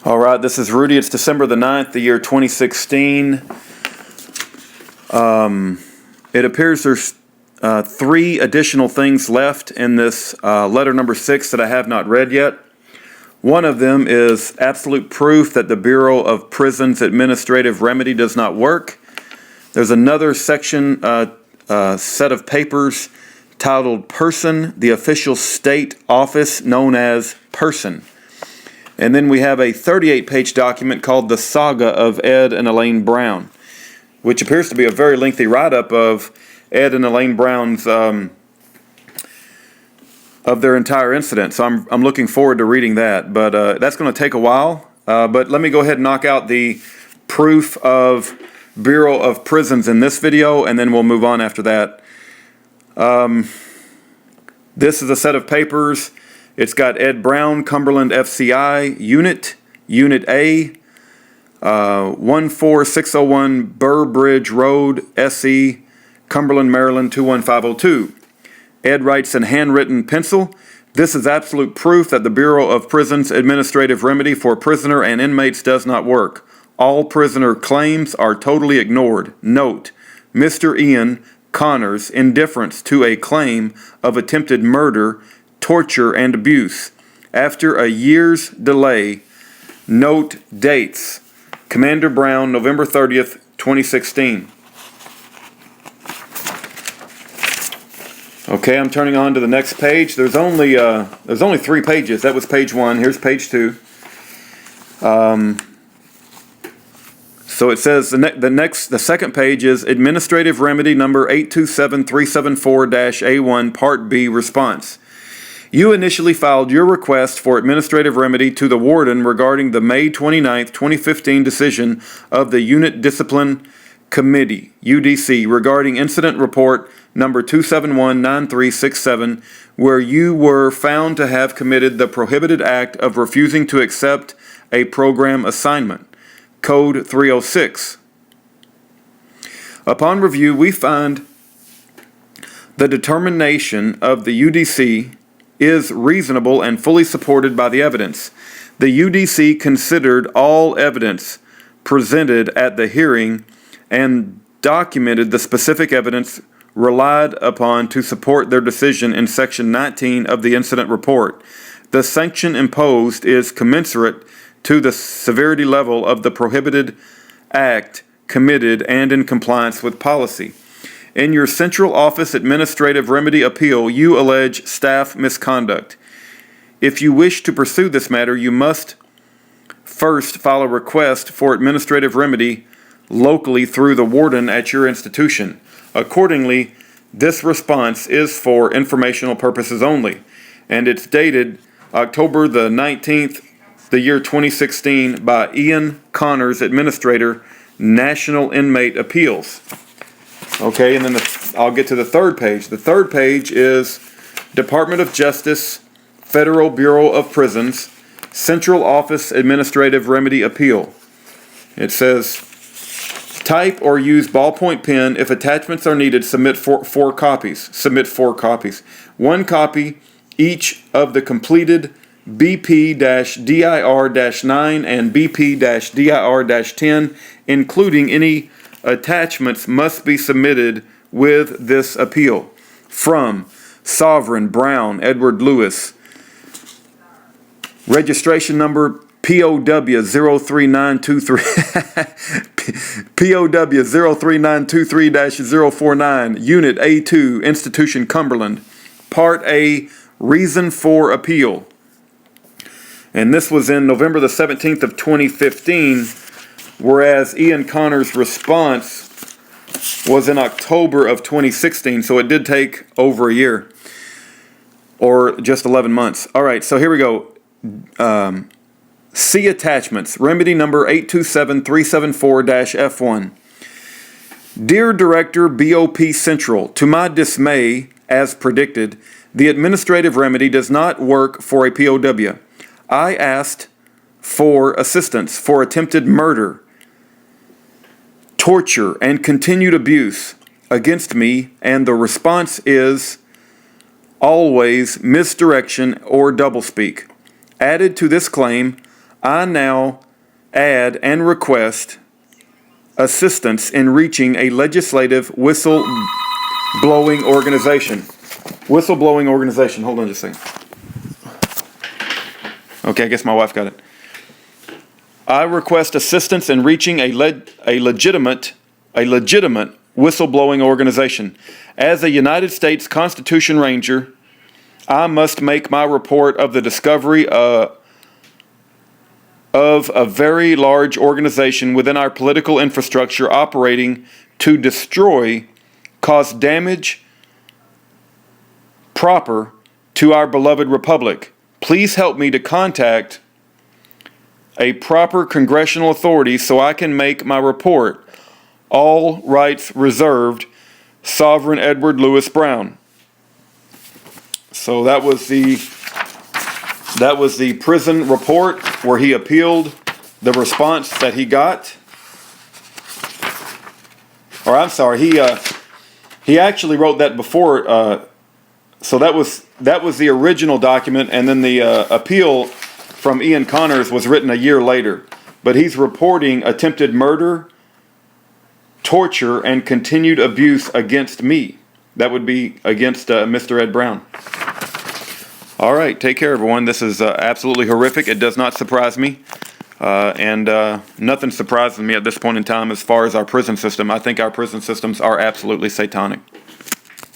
All right, this is Rudy. It's December the 9th, the year 2016. It appears there's three additional things left in this letter number 6 that I have not read yet. One of them is absolute proof that the Bureau of Prisons Administrative Remedy does not work. There's another section, set of papers titled Person, the official state office known as Person. And then we have a 38-page document called The Saga of Ed and Elaine Brown, which appears to be a very lengthy write-up of Ed and Elaine Brown's of their entire incident. So I'm looking forward to reading that, but that's going to take a while. But let me go ahead and knock out the proof of Bureau of Prisons in this video, and then we'll move on after that. This is a set of papers. It's got Ed Brown, Cumberland FCI, Unit A, 14601 Burr Bridge Road, SE, Cumberland, Maryland, 21502. Ed writes in handwritten pencil, "This is absolute proof that the Bureau of Prisons Administrative Remedy for prisoner and inmates does not work. All prisoner claims are totally ignored. Note, Mr. Ian Connor's indifference to a claim of attempted murder, torture, and abuse. After a year's delay, note dates. Commander Brown, November 30th, 2016. Okay, I'm turning on to the next page. There's only 3 pages. That was page 1. Here's page 2. So it says the second page is Administrative Remedy number 827374-A1 Part B Response. You initially filed your request for administrative remedy to the warden regarding the May 29, 2015 decision of the Unit Discipline Committee, UDC, regarding incident report number 2719367, where you were found to have committed the prohibited act of refusing to accept a program assignment, Code 306. Upon review, we find the determination of the UDC is reasonable and fully supported by the evidence. The UDC considered all evidence presented at the hearing and documented the specific evidence relied upon to support their decision in Section 19 of the incident report. The sanction imposed is commensurate to the severity level of the prohibited act committed and in compliance with policy. In your central office administrative remedy appeal, you allege staff misconduct. If you wish to pursue this matter, you must first file a request for administrative remedy locally through the warden at your institution. Accordingly, this response is for informational purposes only, and it's dated October the 19th, the year 2016, by Ian Connors, Administrator, National Inmate Appeals. Okay, and then I'll get to the third page. The third page is Department of Justice, Federal Bureau of Prisons, Central Office Administrative Remedy Appeal. It says, type or use ballpoint pen. If attachments are needed, submit four copies. Submit 4 copies. 1 copy each of the completed BP-DIR-9 and BP-DIR-10, including any attachments must be submitted with this appeal. From Sovereign Brown Edward Lewis. Registration number POW 03923 POW 03923-049 Unit A2 Institution Cumberland. Part A, Reason for Appeal. And this was in November the 17th of 2015, whereas Ian Connor's response was in October of 2016, so it did take over a year, or just 11 months. All right, so here we go. See attachments, remedy number 827374-F1. Dear Director, BOP Central, to my dismay, as predicted, the administrative remedy does not work for a POW. I asked for assistance for attempted murder, torture, and continued abuse against me, and the response is always misdirection or doublespeak. Added to this claim, I now add and request assistance in reaching a legislative whistleblowing organization. Whistleblowing organization. Hold on just a second. Okay, I guess my wife got it. I request assistance in reaching a legitimate whistleblowing organization. As a United States Constitution Ranger, I must make my report of the discovery of a very large organization within our political infrastructure operating to destroy, cause damage proper to our beloved republic. Please help me to contact a proper congressional authority so I can make my report. All rights reserved, Sovereign Edward Lewis Brown. So that was the prison report where he appealed the response that he got. Or I'm sorry, he actually wrote that before. So that was the original document, and then the appeal from Ian Connors was written a year later. But he's reporting attempted murder, torture, and continued abuse against me. That would be against Mr. Ed Brown. All right, take care, everyone. This is absolutely horrific. It does not surprise me. And nothing surprises me at this point in time as far as our prison system. I think our prison systems are absolutely satanic.